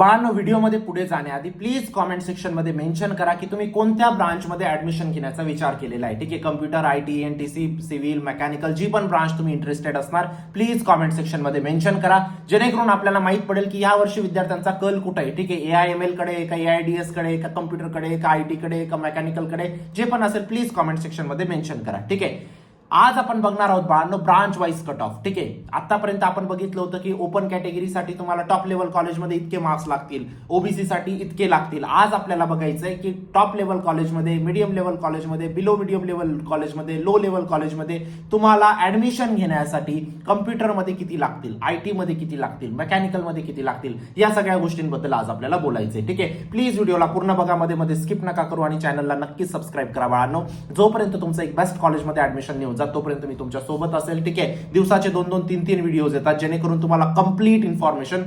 बाळांनो, व्हिडिओमध्ये पुढे जाण्याआधी प्लीज कॉमेंट सेक्शन मध्ये मेन्शन करा की तुम्ही कोणत्या ब्रांचमध्ये ऍडमिशन घेण्याचा विचार केलेला आहे. ठीक आहे, computer, IT, NTC, civil, mechanical, जी पण ब्रांच तुम्ही इंटरेस्टेड असणार प्लीज कॉमेंट सेक्शन मध्ये मेन्शन करा, जेणेकरून आपल्याला माहित पडेल की या वर्षी विद्यार्थ्यांचा कल कुठे आहे. ठीक आहे, AIML कडे का AIDS कडे का कम्प्युटर कडे का आयटी कडे का मेकॅनिकल कडे, जे पण असेल प्लीज कॉमेंट सेक्शन मध्ये मेन्शन करा. ठीक आहे, आज आपण बघणार आहोत बाळांनो ब्रांच वाईज कट ऑफ. ठीक आहे, आतापर्यंत आपण बघितलं होतं की ओपन कॅटेगरीसाठी तुम्हाला टॉप लेवल कॉलेजमध्ये इतके मार्क्स लागतील, ओबीसी साठी इतके लागतील. आज आपल्याला बघायचंय की टॉप लेवल कॉलेजमध्ये, मीडियम लेवल कॉलेजमध्ये, बिलो मीडियम लेवल कॉलेजमध्ये, लो लेवल कॉलेजमध्ये तुम्हाला ऍडमिशन घेण्यासाठी कम्प्युटरमध्ये किती लागतील, आयटी मध्ये किती लागतील, मेकॅनिकल मध्ये किती लागतील, या सगळ्या गोष्टींबद्दल आज आपल्याला बोलायचंय. ठीक आहे, प्लीज व्हिडिओला पूर्ण बघा, मध्ये स्किप नका करू आणि चॅनलला नक्कीच सबस्क्राईब करा बाळांनो. जोपर्यंत तुमचं एक बेस्ट कॉलेजमध्ये ऍडमिशन नाही तोपर्यंत मी तुमच्या सोबत असेल. ठीक आहे, दिवसाचे 2-2, 3-3 व्हिडिओज येतात, जेणेकरून तुम्हाला कंप्लीट इन्फॉर्मेशन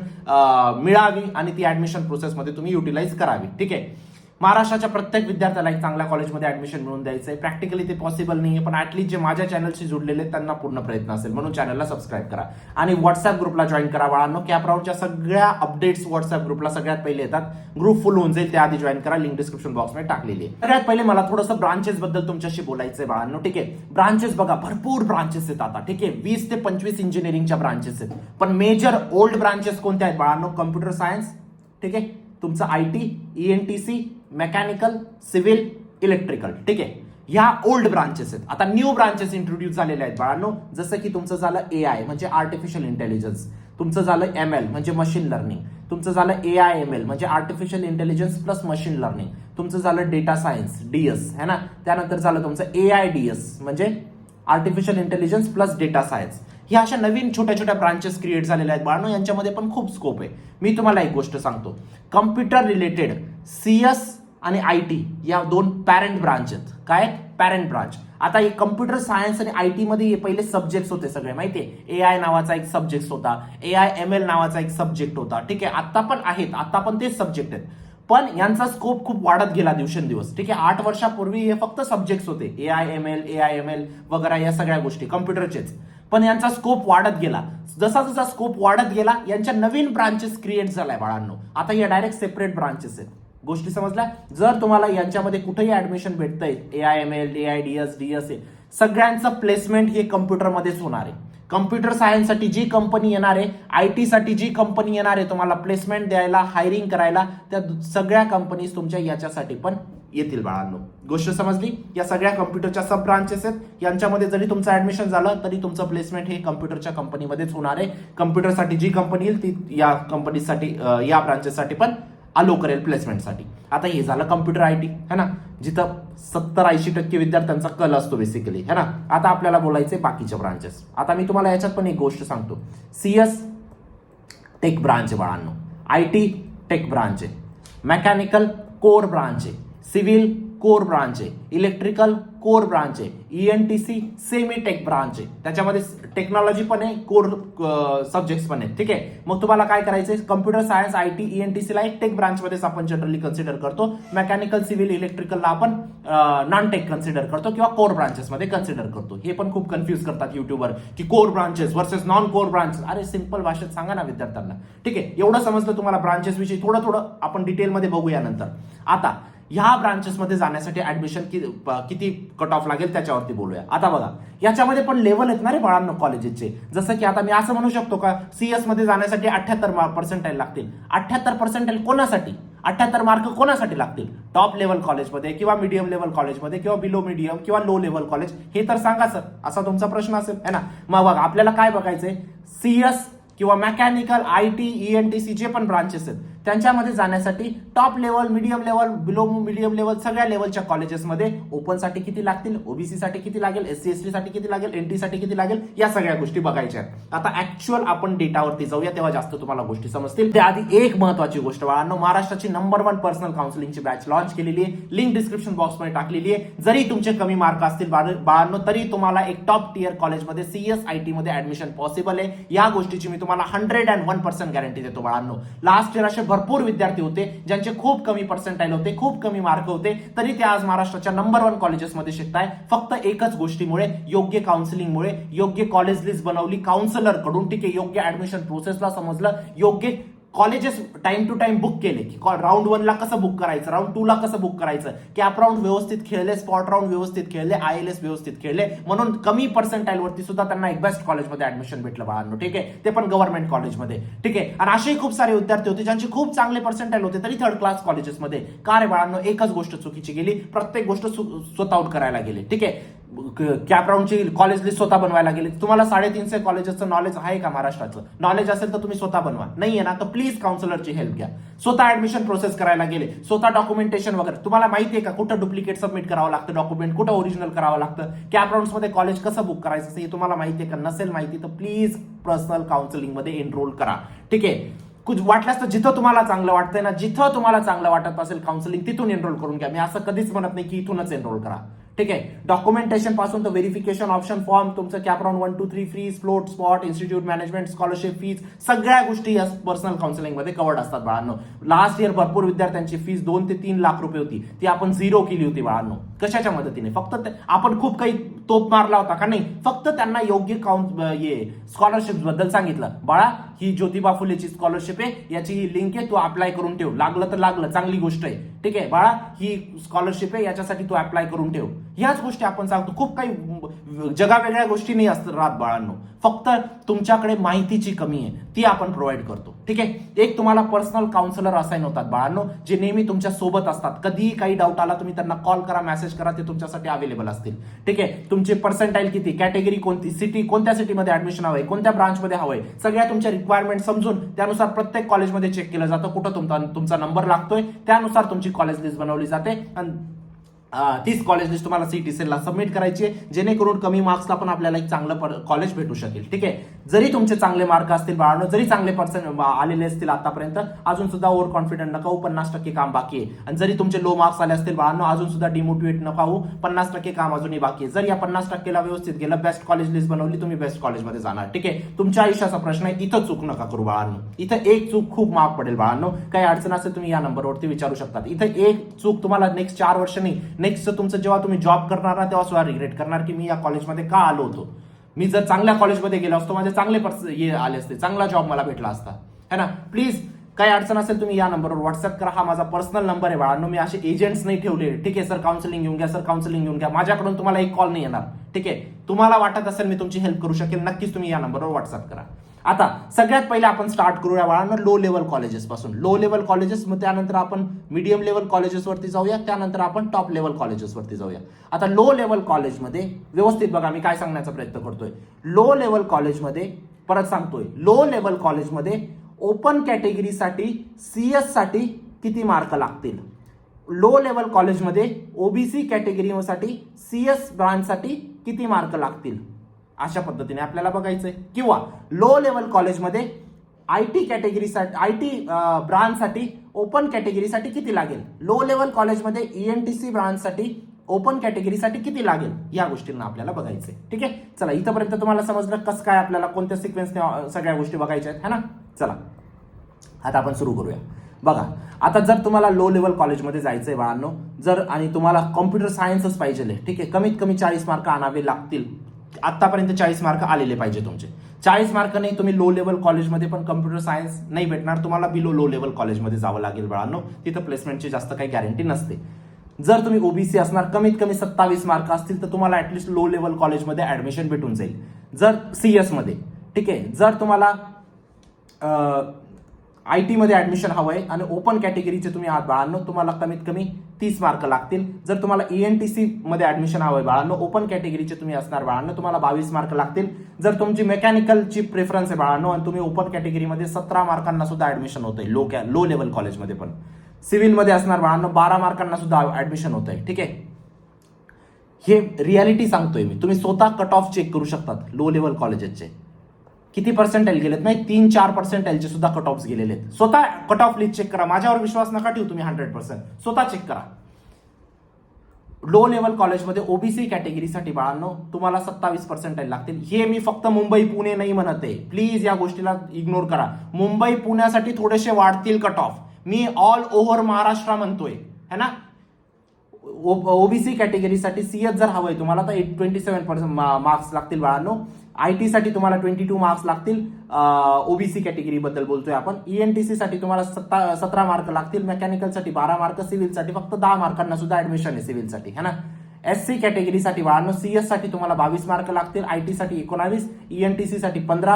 मिळावी आणि ती ऍडमिशन प्रोसेसमध्ये तुम्ही युटिलाइज करावी. ठीक आहे, महाराष्ट्राच्या प्रत्येक विद्यार्थ्याला एक चांगल्या कॉलेजमध्ये ऍडमिशन मिळवून द्यायचं आहे. प्रॅक्टिकली ते पॉसिबल नाहीये, पण ऍटलीस्ट जे माझ्या चॅनलशी जुडलेले आहेत त्यांना पूर्ण प्रयत्न असेल, म्हणून चॅनलला सबस्क्राईब करा आणि व्हॉट्सअप ग्रुपला जॉईन करा बाळांनो. कॅपराऊंडच्या सगळ्या अपडेट्स व्हॉट्सअप ग्रुपला सगळ्यात पहिले येतात. ग्रुप फुल होऊन जाईल, त्याआधी जॉईन करा, लिंक डिस्क्रिप्शन बॉक्समध्ये टाकलेली आहे. सगळ्यात पहिले मला थोडंसं ब्रांचेस बद्दल तुमच्याशी बोलायचंय बाळांनो. ठीक आहे, ब्रांचेस बघा, भरपूर ब्रांचेस आहेत आता. ठीक आहे, 20 ते 25 इंजिनिअरिंगच्या ब्रांचेस आहेत, पण मेजर ओल्ड ब्रांचेस कोणत्या आहेत बाळांनो? कम्प्युटर सायन्स, ठीक आहे, तुमचं IT, ENTC, mechanical, civil, electrical. ठीक आहे, ह्या ओल्ड ब्रांचेस आहेत. आता न्यू ब्रांचेस इंट्रोड्यूस झालेले आहेत बाळांनो, जसं की तुमचं झालं AI म्हणजे आर्टिफिशियल इंटेलिजन्स, तुमचं झालं ML म्हणजे मशीन लर्निंग, तुमचं झालं AIML म्हणजे artificial intelligence plus machine learning, तुमचं झालं डेटा सायन्स DS है ना, त्यानंतर झालं तुमचं AIDS म्हणजे artificial intelligence plus data science. ह्या अशा नवीन छोट्या छोट्या ब्रांचेस क्रिएट झालेल्या आहेत बाळांनो, यांच्यामध्ये पण खूप स्कोप आहे. मी तुम्हाला एक गोष्ट सांगतो, कम्प्युटर रिलेटेड CS आणि IT या दोन पॅरेंट ब्रांच आहेत. काय पॅरेंट ब्रांच? आता हे कम्प्युटर सायन्स आणि IT मध्ये पहिले सब्जेक्ट होते सगळे, माहितीये, AI नावाचा एक सब्जेक्ट होता, AIML नावाचा एक सब्जेक्ट होता. ठीक आहे, आता पण आहेत, आता पण तेच सब्जेक्ट आहेत, पण यांचा स्कोप खूप वाढत गेला दिवसेंदिवस. ठीक आहे, 8 वर्षापूर्वी हे फक्त सब्जेक्ट्स होते, AIML वगैरे या सगळ्या गोष्टी कम्प्युटरचेच, पण यांचा स्कोप वाढत गेला. जसा जसा स्कोप वाढत गेला, यांच्या नवीन ब्रांचेस क्रिएट झालाय बाळांनो. आता या डायरेक्ट सेपरेट ब्रांचेस आहेत. गोष्टी समजल्या? जर तुम्हाला यांच्यामध्ये कुठेही ऍडमिशन भेटतंय, AIML, AIDS, DS, सगळ्यांचं प्लेसमेंट हे कम्प्युटरमध्येच होणार आहे. कम्प्युटर सायन्ससाठी जी कंपनी येणार आहे, IT साठी जी कंपनी येणार आहे तुम्हाला प्लेसमेंट द्यायला, हायरिंग करायला, त्या सगळ्या कंपनीज तुमच्या याच्यासाठी पण येतील बाळांनो. गोष्ट समजली? या सगळ्या कम्प्युटरच्या सब ब्रांचेस आहेत, यांच्यामध्ये जरी तुमचं ऍडमिशन झालं तरी तुमचं प्लेसमेंट हे कम्प्युटरच्या कंपनीमध्येच होणार आहे. कम्प्युटरसाठी जी कंपनी येईल ती या कंपनीसाठी, या ब्रांचेससाठी पण अलो करेल प्लेसमेंटसाठी. आता हे झालं कम्प्युटर IT है ना, जिथं 70-80% विद्यार्थ्यांचा कल असतो बेसिकली है ना. आता आपल्याला बोलायचे बाकीच्या ब्रांचेस. आता मी तुम्हाला याच्यात पण एक गोष्ट सांगतो, CS टेक ब्रांच आहे बाळांनो, IT टेक ब्रांच आहे, मेकॅनिकल कोर ब्रांच आहे, सिव्हिल कोर ब्रांच आहे, इलेक्ट्रिकल कोर ब्रांच आहे, ENTC सेमी टेक ब्रांच आहे, त्याच्यामध्ये टेक्नॉलॉजी पण आहे, कोर सब्जेक्ट्स पण आहेत. ठीक आहे, मग तुम्हाला काय करायचंय, कम्प्युटर सायन्स, IT, ENTC ला एक टेक ब्रांच मध्येच आपण जनरली कन्सिडर करतो, मेकॅनिकल, सिव्हिल, इलेक्ट्रिकलला आपण नॉन टेक कन्सिडर करतो किंवा कोर ब्रांचेस मध्ये कन्सिडर करतो. हे पण खूप कन्फ्युज करतात युट्यूबवर की core branches versus non core branches. अरे सिंपल भाषेत सांगा ना विद्यार्थ्यांना. ठीक आहे, एवढं समजलं तुम्हाला ब्रांचेस विषयी? थोडं आपण डिटेलमध्ये बघूया नंतर. आता ह्या ब्रांचेसमध्ये जाण्यासाठी ऍडमिशन किती कट ऑफ लागेल त्याच्यावरती बोलूया. आता बघा, याच्यामध्ये पण लेवल आहेत ना रे बाळांनो कॉलेजेसचे. जसं की आता मी असं म्हणू शकतो का, CS मध्ये जाण्यासाठी 78% लागतील. 78% कोणासाठी? 78 मार्क कोणासाठी लागतील? टॉप लेवल कॉलेजमध्ये किंवा मीडियम लेवल कॉलेजमध्ये किंवा बिलो मीडियम किंवा लो लेवल कॉलेज, हे तर सांगा सर, असा तुमचा प्रश्न असेल है ना. मग बघा, आपल्याला काय बघायचंय, CS किंवा मेकॅनिकल, IT, ENTC जे पण ब्रांचेस आहेत त्यांच्यामध्ये जाण्यासाठी top level, medium level, below medium level, सगळ्या लेवलच्या कॉलेजेसमध्ये ओपनसाठी किती लागतील, OBC साठी किती लागेल, SC/ST साठी किती लागेल, NT साठी किती लागेल, या सगळ्या गोष्टी बघायच्या आहेत. आता ऍक्च्युअल आपण डेटावरती जाऊया, तेव्हा जास्त तुम्हाला गोष्टी समजतील. त्याआधी एक महत्वाची गोष्ट बाळांनो, महाराष्ट्राची नंबर 1 पर्सनल काउन्सिलिंगची बॅच लॉन्च केलेली आहे, लिंक डिस्क्रिप्शन बॉक्समध्ये टाकलेली आहे. जरी तुमचे कमी मार्क असतील बाळांनो, तरी तुम्हाला एक टॉप टियर कॉलेजमध्ये CS IT मध्ये ऍडमिशन पॉसिबल आहे. या गोष्टीची मी तुम्हाला 101% गॅरंटी देतो बाळांनो. लास्ट इयर असे भरपूर विद्यार्थी होते ज्यांचे खूप कमी पर्सेंटाईल होते, खूप कमी मार्क होते, तरी ते आज महाराष्ट्राच्या नंबर 1 कॉलेजेसमध्ये शिकताय. फक्त एकच गोष्टीमुळे, योग्य काउन्सिलिंगमुळे, योग्य कॉलेज लिस्ट बनवली काउन्सिलर कडून. ठीक आहे, योग्य ऍडमिशन प्रोसेसला समजलं, योग्य colleges time to time book केले की राऊंड 1 ला कसं बुक करायचं, राऊंड 2 ला कसं बुक करायचं, कॅप राऊंड व्यवस्थित खेळले, स्पॉट राऊंड व्यवस्थित खेळले, ILS व्यवस्थित खेळले, म्हणून कमी पर्सेंटाईल वरती सुद्धा त्यांना एक बेस्ट कॉलेजमध्ये ऍडमिशन भेटलं बाळांनो. ठीक आहे, ते पण गव्हर्नमेंट कॉलेजमध्ये. ठीक आहे, आणि असेही खूप सारे विद्यार्थी होते ज्यांचे खूप चांगले पर्सेंटाईल होते तरी थर्ड क्लास कॉलेजेसमध्ये. का रे बाळांनो? एकच गोष्ट चुकीची गेली, प्रत्येक गोष्ट स्वतःहून करायला गेले. ठीक आहे, कॅप राऊंडची कॉलेज लिस्ट स्वतः बनवायला गेले. तुम्हाला 350 कॉलेजेसचं नॉलेज आहे का? महाराष्ट्राचं नॉलेज असेल तर तुम्ही स्वतः बनवा, नाहीये ना तर प्लीज काउन्सिलरची हेल्प घ्या. स्वतः ऍडमिशन प्रोसेस करायला गेले, स्वतः डॉक्युमेंटेशन वगैरे. तुम्हाला माहिती आहे का कुठं डुप्लिकेट सबमिट करावं लागतं डॉक्युमेंट, कुठं ओरिजिनल करावं लागतं, कॅप राऊंड्स मध्ये कॉलेज कसं बुक करायचं हे तुम्हाला माहिती आहे का? नसेल माहिती तर प्लीज पर्सनल काउन्सिलिंग मध्ये एनरोल करा. ठीक आहे, कुछ वाटल्यास तर जिथं तुम्हाला चांगलं वाटतंय ना, जिथं तुम्हाला चांगलं वाटत असेल काउन्सिलिंग तिथून एनरोल करून घ्या. मी असं कधीच म्हणत नाही की इथूनच एनरोल करा. ठीक आहे, डॉक्युमेंटेशन पासून तर व्हेरिफिकेशन ऑप्शन फॉर्म, तुमचं cap round 1, 2, 3 fees, float, spot, institute management, scholarship fees, सगळ्या गोष्टी या पर्सनल काउन्सिलिंग मध्ये कवर्ड असतात बाळांनो. लास्ट इयर भरपूर विद्यार्थ्यांची फीज 2 ते 3 लाख रुपये होती, ती आपण 0 केली होती बाळांनो. कशाच्या मदतीने? फक्त आपण खूप काही तोप मारला होता का? नाही, फक्त त्यांना योग्य स्कॉलरशिप बद्दल सांगितलं. बाळा, ही ज्योतिबा फुलेची स्कॉलरशिप आहे, याची ही लिंक आहे, तू अप्लाय करून ठेव, लागलं तर लागलं, चांगली गोष्ट आहे. ठीक आहे बाळा, ही स्कॉलरशिप आहे, याच्यासाठी तू अप्लाय करून ठेव. ह्याच गोष्टी आपण सांगतो. खूप काही जगावेगळ्या गोष्टी नाही असतात राहत बाळांनो, फक्त तुमच्याकडे माहितीची कमी आहे ती आपण प्रोव्हाइड करतो. ठीक आहे, एक तुम्हाला पर्सनल काउन्सिलर असाइन होतात बाळांनो, जे नेहमी तुमच्या सोबत असतात. कधीही काही डाऊट आला तुम्ही त्यांना कॉल करा, मेसेज करा, ते तुमच्यासाठी अवेलेबल असतील. ठीक आहे, तुमचे पर्सेंटाईल किती, कॅटेगरी कोणती, सिटी कोणत्या सिटीमध्ये ऍडमिशन हवंय, कोणत्या ब्रांचमध्ये हवंय, सगळ्या तुमच्या रिक्वायरमेंट समजून त्यानुसार प्रत्येक कॉलेजमध्ये चेक केलं जातं कुठं तुमचा नंबर लागतोय, त्यानुसार तुमची कॉलेज लिस्ट बनवली जाते आणि तीच कॉलेज लिस्ट तुम्हाला CET-ला सबमिट करायची आहे, जेणेकरून कमी मार्क्सला पण आपल्याला एक चांगलं कॉलेज भेटू शकेल. ठीक आहे, जरी तुमचे चांगले मार्क असतील बाळांनो, जरी चांगले पर्सेंट आलेले असतील आतापर्यंत, अजून सुद्धा ओव्हर कॉन्फिडंट नका होऊ, 50% काम बाकी आहे. आणि जरी तुमचे लो मार्क्स आले असतील बाळांनो, अजून सुद्धा डिमोटिवेट नका होऊ, 50% काम अजूनही बाकी आहे. जर या 50%ला व्यवस्थित गेलं, बेस्ट कॉलेज लिस्ट बनवली, तुम्ही बेस्ट कॉलेजमध्ये जाणार. ठीक आहे, तुमच्या आयुष्याचा प्रश्न आहे, इथं चूक नका करू बाळांनो. इथं एक चूक खूप मार्क पडेल बाळांनो. काही अडचण असेल तुम्ही या नंबरवरती विचारू शकतात. इथं एक चूक तुम्हाला नेक्स्ट 4 वर्ष नाही, नेक्स्ट तुमचं जेव्हा तुम्ही जॉब करणार ना तेव्हा सुद्धा रिग्रेट करणार की मी या कॉलेजमध्ये का आलो होतो. मी जर चांगल्या कॉलेजमध्ये गेलो असतो, माझे चांगले आले असते, चांगला जॉब मला भेटला असता, है ना. प्लीज काही अडचण असेल तुम्ही या नंबरवर व्हॉट्सअप करा. हा माझा पर्सनल नंबर आहे बाळांनो. मी असे एजंट्स नाही ठेवले. ठीक आहे, सर काउन्सिलिंग घेऊन घ्या, सर काउन्सिलिंग घेऊन घ्या, माझ्याकडून तुम्हाला एक कॉल नाही येणार. ठीक आहे, तुम्हाला वाटत असेल मी तुमची हेल्प करू शकेल, नक्कीच तुम्ही या नंबरवर व्हॉट्सअप करा. आता सगळ्यात पहिले आपण स्टार्ट करूया बाळांनो लो लेवल कॉलेजेस पासून. लो लेवल कॉलेजेस, मग त्यानंतर आपण मीडियम लेवल कॉलेजेस वरती जाऊया, त्यानंतर आपण टॉप लेवल कॉलेजेस वरती जाऊया. आता लो लेवल कॉलेजमध्ये व्यवस्थित बघा मी काय सांगण्याचा प्रयत्न करतोय. लो लेवल कॉलेजमध्ये परत सांगतोय, लो लेवल कॉलेजमध्ये ओपन कॅटेगरीसाठी CS साठी किती मार्क लागतील. लो लेवल कॉलेजमध्ये OBC कॅटेगरीसाठी CS ब्रांचसाठी किती मार्क लागतील, अशा पद्धतीने आपल्याला बघायचंय. किंवा लो लेवल कॉलेजमध्ये IT कॅटेगरीसाठी, IT ब्रांचसाठी ओपन कॅटेगरीसाठी किती लागेल. लो लेवल कॉलेजमध्ये ENTC ब्रांचसाठी ओपन कॅटेगरीसाठी किती लागेल, या गोष्टींना आपल्याला बघायचंय. ठीक आहे, चला इथपर्यंत तुम्हाला समजलं कसं काय आपल्याला कोणत्या सिक्वेन्सने सगळ्या गोष्टी बघायच्या आहेत, है ना. चला आता आपण सुरू करूया. बघा, आता जर तुम्हाला लो लेवल कॉलेजमध्ये जायचंय बाळांनो, जर आणि तुम्हाला कॉम्प्युटर सायन्सच पाहिजे, ठीक आहे, कमीत कमी 40 मार्क आणावे लागतील. आतापर्यंत 40 मार्क आलेले पाहिजे तुमचे. 40 मार्क नाही, तुम्ही लो लेवल कॉलेजमध्ये पण कम्प्युटर सायन्स नाही भेटणार, तुम्हाला बिलो लो लेवल कॉलेजमध्ये जावं लागेल बाळांनो. तिथं प्लेसमेंटची जास्त काही गॅरंटी नसते. जर तुम्ही OBC असणार, कमीत कमी 27 मार्क असतील तर तुम्हाला ऍटलिस्ट लो लेवल कॉलेजमध्ये ऍडमिशन भेटून जाईल. जर CS मध्ये, ठीक आहे, जर तुम्हाला IT मध्ये ऍडमिशन हवंय आणि ओपन कॅटेगरीचे तुम्ही आहात बाळांनो, तुम्हाला कमीत कमी 30 मार्क लागतील. जर तुम्हाला ENTC मध्ये ऍडमिशन हवंय बाळांनो, ओपन कॅटेगरीचे तुम्ही असणार बाळांनो, तुम्हाला 22 मार्क लागतील. जर तुमची मेकॅनिकलची प्रेफरन्स आहे बाळांनो आणि तुम्ही ओपन कॅटेगरीमध्ये 17 मार्कांना सुद्धा ऍडमिशन होतंय लो लेवल कॉलेजमध्ये. पण सिव्हिलमध्ये असणार बाळांनो 12 मार्कांना सुद्धा ऍडमिशन होतंय. ठीक आहे, हे रियालिटी सांगतोय मी, तुम्ही स्वतः कट ऑफ चेक करू शकतात लो लेवल कॉलेजेसचे किती पर्सेंटाईल गेलेत. नाही, 3-4 पर्सेंटाईलचे सुद्धा कट ऑफ गेलेले आहेत. स्वतः कट ऑफ लिस्ट चेक करा, माझ्यावर विश्वास नका ठेवू तुम्ही. 100% स्वतः चेक करा. लो लेवल कॉलेजमध्ये OBC कॅटेगरीसाठी बाळांनो तुम्हाला 27 पर्सेंटाईल लागतील. हे मी फक्त मुंबई पुणे नाही म्हणत आहे, प्लीज या गोष्टीला इग्नोर करा. मुंबई पुण्यासाठी थोडेसे वाढतील कट ऑफ, मी ऑल ओव्हर महाराष्ट्र म्हणतोय, है ना. ओबीसी कॅटेगरीसाठी सीएस जर हवंय तुम्हाला तर 27% मार्क्स लागतील बाळांनो. आयटी साठी तुम्हाला 22 मार्क्स लागतील. ओबीसी कॅटेगरी बद्दल बोलतोय आपण. ईएनटीसी साठी तुम्हाला 17 मार्क लागतील. मेकॅनिकल साठी 12 मार्क. सिव्हिल साठी फक्त 10 मार्कांना सुद्धा ऍडमिशन आहे सिव्हिल साठी, है ना. एससी कॅटेगरीसाठी बाळांनो सीएस साठी तुम्हाला 22 मार्क लागतील. आयटी साठी 19, ईएनटीसी साठी 15,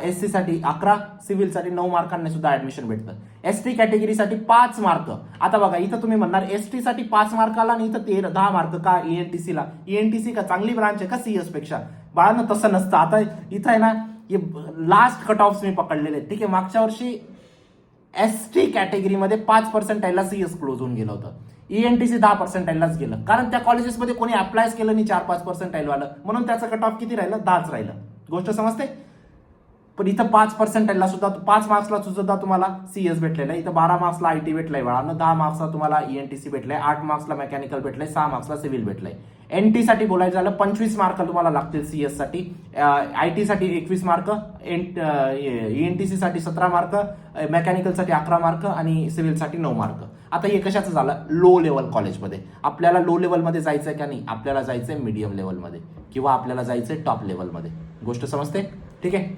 एससी साठी 11, सिव्हिल साठी 9 मार्कांना सुद्धा ऍडमिशन भेटतं. एसटी कॅटेगरीसाठी 5 मार्क. आता बघा इथं तुम्ही म्हणणार एसटी साठी 5 मार्काला आणि इथं 10 मार्क का ईएनटीसी ला? ईएनटीसी का चांगली ब्रांच आहे का सीएस पेक्षा? बाळांनो तसं नसतं. आता इथं आहे ना लास्ट कट ऑफ मी पकडलेले आहेत, ठीक आहे. मागच्या वर्षी एसटी कॅटेगरीमध्ये 5% सीएस क्लोज होऊन गेलं होतं. ईएनटीसी 10% गेलं, कारण त्या कॉलेजेसमध्ये कोणी अप्लायच केलं नाही 4-5% वालं, म्हणून त्याचं कट ऑफ किती राहिलं? 10च राहिलं. गोष्ट समजते? पण इथं 5% सुद्धा 5 मार्क्सला सुद्धा तुम्हाला सीएस भेटलेलं आहे. इथं 12 मार्क्सला आयटी भेटलंय बाळांनो, 10 मार्क्सला तुम्हाला ईएनटीसी भेटलंय, 8 मार्क्सला मेकॅनिकल भेटलंय, 6 मार्क्सला सिव्हिल भेटलंय. एनटी साठी बोलायचं झालं 25 मार्क तुम्हाला लागतील सीएस साठी. आयटी साठी 21 मार्क, ईएनटीसी साठी 17 मार्क, मेकॅनिकल साठी 11 मार्क आणि सिव्हिल साठी 9 मार्क. आता हे कशाचं झालं? लो लेवल कॉलेजमध्ये. आपल्याला लो लेवलमध्ये जायचंय का नाही? आपल्याला जायचंय मीडियम लेवलमध्ये किंवा आपल्याला जायचंय टॉप लेवलमध्ये. गोष्ट समजते? ठीक आहे.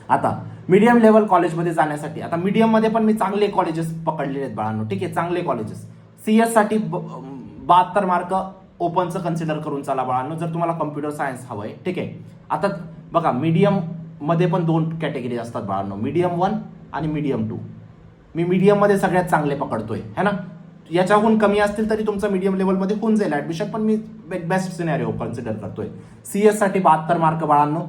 आता मीडियम लेवल कॉलेजमध्ये जाण्यासाठी आता मीडियम मध्ये पण मी चांगले कॉलेजेस पकडलेले आहेत बाळांनो, ठीक आहे. चांगले कॉलेजेस. सीएस साठी 72 मार्क ओपनचं कन्सिडर करून चाला बाळांनो, जर तुम्हाला कम्प्युटर सायन्स हवंय, ठीक आहे. आता बघा मीडियम मध्ये पण 2 कॅटेगरी असतात बाळांनो, मीडियम 1 आणि मीडियम 2. मी मीडियम मध्ये सगळ्यात चांगले पकडतोय, है ना. याच्याहून कमी असतील तरी तुमचं मीडियम लेवलमध्ये होऊन जाईल ऍडमिशन, पण मी बेस्ट सिनेरिओ कन्सिडर करतोय. सीएस साठी 72 मार्क बाळांनो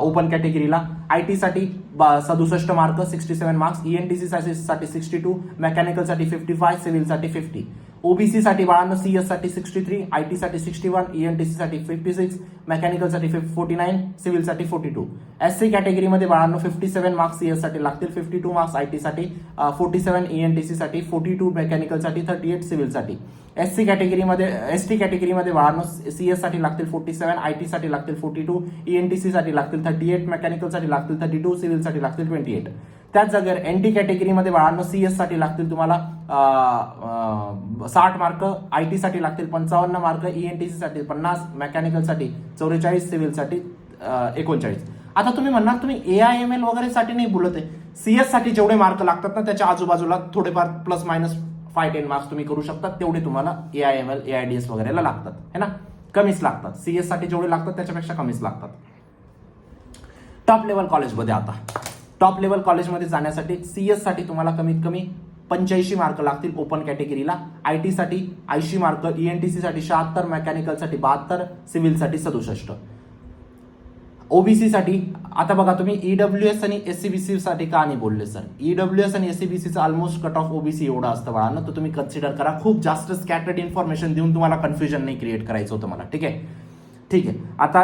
ओपन कॅटेगरीला. आयटी साठी 67 मार्क 67 मार्क्स. ईएनटीसी साठी 62, मेकॅनिकल साठी 55, सिव्हिल साठी 50. ओबीसी साठी बाळांनो सीएस साठी 63, आयटी साठी 61, ईएनटीसी साठी 56, मेकॅनिकल साठी 49, सिव्हिल साठी 42. एससी कॅटेगरीमध्ये बाळांनो 57 मार्क्स सीएस साठी लागतील, 52 मार्क्स आयटी साठी, 47 ईएनटीसी साठी, 42 मेकॅनिकल साठी, 38 सिव्हिल साठी. एसटी कॅटेगरीमध्ये बाळांनो सीएस साठी लागतील 47, आयटी साठी लागतील 42, ईएनटीसी साठी लागतील 38, मेकॅनिकल साठी लागतील 32, सिव्हिल साठी लागतील 28. त्याच जागेवर एनटी कॅटेगरीमध्ये बाळांनो सीएस साठी लागतील तुम्हाला 60 मार्क, आयटी साठी लागतील 55 मार्क, ईएनटीसी साठी 50, मेकॅनिकल साठी 44, सिव्हिल साठी 39. आता तुम्ही म्हणणार तुम्ही एआयएमएल वगैरे साठी नाही बोलत आहे. सीएस साठी जेवढे मार्क लागतात ना त्याच्या आजूबाजूला थोडेफार प्लस मायनस 5-10 मार्क्स तुम्ही करू शकता, तेवढे तुम्हाला एआयएमएल एआयडीएस वगैरेला लागतात, है ना. कमीच लागतात. सीएस साठी जेवढे लागतात त्याच्यापेक्षा कमीच लागतात. टॉप लेवल कॉलेजमध्ये आता टॉप लेवल कॉलेजमध्ये जाण्यासाठी सीएस साठी तुम्हाला कमीत कमी 85 मार्क लागतील ओपन कॅटेगरीला. आयटी साठी 80 मार्क, ईएनटीसी साठी 76, मेकॅनिकल साठी 72, सिव्हिल साठी 67. ओबीसी साठी आता बघा तुम्ही ईडब्ल्यूएस आणि एससीबीसी साठी का नाही बोलले सर? ईडब्ल्यूएस आणि एससीबीसीचं ऑलमोस्ट कट ऑफ ओबीसी एवढं असतं बाळांनो, तर तुम्ही कन्सिडर करा. खूप जास्त स्कॅटर्ड इन्फॉर्मेशन देऊन तुम्हाला कन्फ्युजन नाही क्रिएट करायचं होतं मला, ठीक आहे. ठीक आहे. आता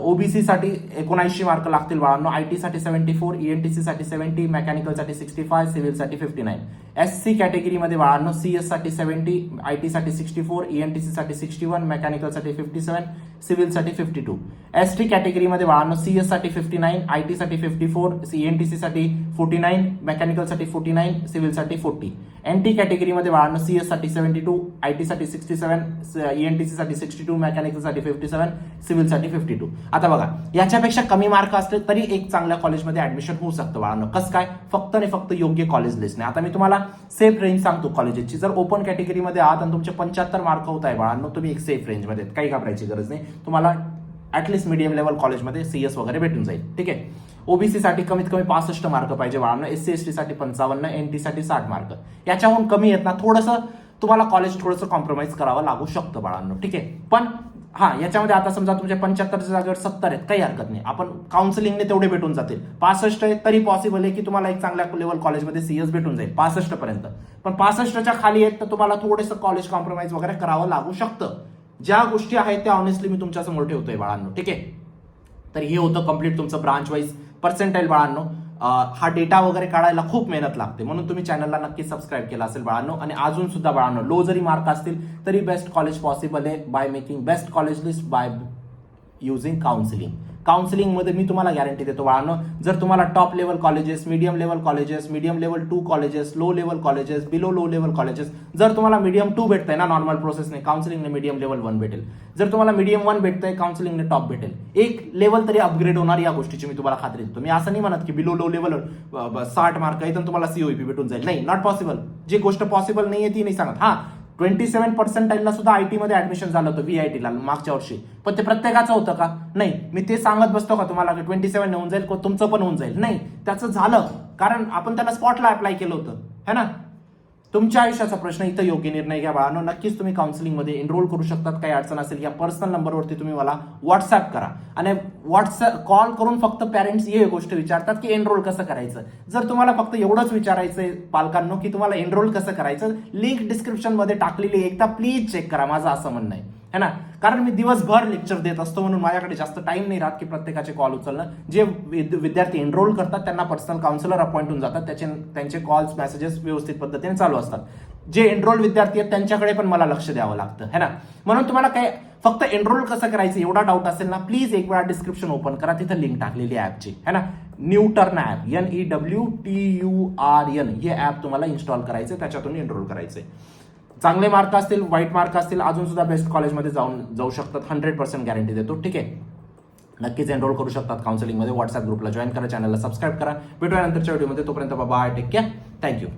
ओबीसी साठी 79 मार्क लागतील बाळांनो, आयटी साठी 74, ईएनटीसी साठी 70, मेकॅनिकल साठी 65, सिव्हिल साठी 59. एससी कॅटेगरीमध्ये बाळांनो सीएस साठी 70, आयटी साठी 64, ईएनटीसी साठी 61, मेकॅनिकल साठी 57, सिव्हिल साठी 52. एसटी कॅटेगरीमध्ये बाळांनो सीएस साठी 59, आयटी साठी 54, ईएनटीसी साठी 49, मेकॅनिकल साठी 49, सिव्हिल साठी 40. एनटी कॅटेगरीमध्ये बाळांनो सीएस साठी 72, आयटी साठी 67, ईएनटीसी साठी 62, मेकॅनिकल साठी 57, सिव्हिल साठी 52. आता बघा याच्यापेक्षा कमी मार्क असले तरी एक चांगल्या कॉलेजमध्ये ऍडमिशन होऊ शकतं बाळांनो. कसं काय? फक्त आणि फक्त योग्य कॉलेज लिस्ट नाही. आता मी तुम्हाला सेफ रेंज सांगतो कॉलेजेसची. जर ओपन कॅटेगरीमध्ये आहात आणि तुमचे 75 मार्क होत आहे बाळांनो, तुम्ही एक सेफ रेंजमध्ये, काही घाबरायची गरज नाही. तुम्हाला ऍटलीस्ट मीडियम लेवल कॉलेजमध्ये सीएस वगैरे भेटून जाईल, ठीक आहे. ओबीसी साठी कमीत कमी 65 मार्क पाहिजे बाळांनो, एससी एसटी साठी 55, एनटी साठी 60 मार्क. याच्याहून कमी येत ना थोडंसं तुम्हाला कॉलेज थोडंसं कॉम्प्रोमाइज करावं लागू शकतं बाळांनो, ठीक आहे. पण हा याच्यामध्ये आता समजा तुमच्या 75च्या जागेवर 70 आहेत, काही हरकत नाही. आपण काउन्सिलिंगने तेवढे भेटून जातील. 65 आहे तरी पॉसिबल आहे की तुम्हाला एक चांगल्या लेवल कॉलेजमध्ये सीएस भेटून जाईल 65 पर्यंत. पण 65च्या खाली आहेत तर तुम्हाला थोडंसं कॉलेज कॉम्प्रोमाइज वगैरे करावं लागू शकतं. ज्या गोष्टी आहेत त्या ऑनेस्टली मी तुमच्या समोर ठेवतोय बाळांनो, ठीक आहे. तर हे होतं कम्प्लीट तुमचं ब्रांच वाईज पर्सेंटाईल बाळांनो. हा डेटा वगैरे काढायला खूप मेहनत लागते, म्हणून तुम्ही चॅनलला नक्की सबस्क्राईब केला असेल बाळांनो. आणि अजून सुद्धा बाळांनो लो जरी मार्क असतील तरी बेस्ट कॉलेज पॉसिबल आहे by making best college list by using counselling. काउन्सिलिंगमध्ये मी तुम्हाला गॅरंटी देतो बाळांनो, जर तुम्हाला top level colleges, medium level colleges, medium level 2 colleges, low level colleges, below low level colleges, जर तुम्हाला मीडियम 2 भेटतंय ना नॉर्मल प्रोसेसने, काउन्सिलिंगने मीडियम लेवल 1 भेटेल. जर तुम्हाला मीडियम 1 भेटतंय, काउन्सिलिंगने टॉप भेटेल. एक लेवल तरी अपग्रेड होणार या गोष्टीची मी तुम्हाला खात्री देतो. मी असं नाही म्हणत की बिलो लो लेवल 60 मार्क आहे तर तुम्हाला सीओईपी भेटून जाईल. नाही, नॉट पॉसिबल. जी गोष्ट पॉसिबल नाहीये ती नाही सांगत. हा, 27% सुद्धा आयटी मध्ये ऍडमिशन झालं होतं VIT ला मागच्या वर्षी, पण ते प्रत्येकाचं होतं का? नाही. मी ते सांगत बसतो का तुम्हाला 27 होऊन जाईल, तुमचं पण होऊन जाईल? नाही, त्याचं झालं कारण आपण त्याला स्पॉटला अप्लाय केलं होतं, है ना. तुमच्या आयुष्याचा प्रश्न, इथं योग्य निर्णय घ्या बाळांनो. नक्कीच तुम्ही काउन्सिलिंगमध्ये एनरोल करू शकतात. काही अडचण असेल या पर्सनल नंबरवरती तुम्ही मला व्हॉट्सअप करा. आणि व्हॉट्सअप कॉल करून फक्त पॅरेंट्स ही गोष्ट विचारतात की एनरोल कसं करायचं. जर तुम्हाला फक्त एवढंच विचारायचंय पालकांनो की तुम्हाला एनरोल कसं करायचं, लिंक डिस्क्रिप्शन मध्ये टाकलेली, एकदा प्लीज चेक करा. माझं असं म्हणणं आहे ना, कारण मी दिवसभर लेक्चर देत असतो म्हणून माझ्याकडे जास्त टाइम नाही राहत की प्रत्येकाचे कॉल उचलणं. जे विद्यार्थी एनरोल करतात त्यांना पर्सनल काउन्सिलर अपॉइंट होऊन जातात, त्यांचे कॉल्स मेसेजेस व्यवस्थित पद्धतीने चालू असतात. जे एनरोल विद्यार्थी आहेत त्यांच्याकडे पण मला लक्ष द्यावं लागतं, है ना. म्हणून तुम्हाला काय फक्त एनरोल कसं करायचं एवढा डाऊट असेल ना, प्लीज एक वेळा डिस्क्रिप्शन ओपन करा, तिथं लिंक टाकलेली ऍपची, है ना. न्यूटर्न ऍप, NEWTURN हे ऍप तुम्हाला इन्स्टॉल करायचं, त्याच्यातून एनरोल करायचंय. चांगले मार्क असतील, वाईट मार्क असतील, अजून सुद्धा बेस्ट कॉलेजमध्ये जाऊ शकतात. 100% गॅरंटी देतो. ठीक आहे, नक्कीच एनरोल करू शकतात काउन्सिलिंगमध्ये. व्हॉट्सअप ग्रुपला जॉईन करा, चॅनलला सबस्क्राईब करा. भेटूया नंतरच्या व्हिडिओमध्ये. तोपर्यंत बाय, टेक केअर, थँक्यू.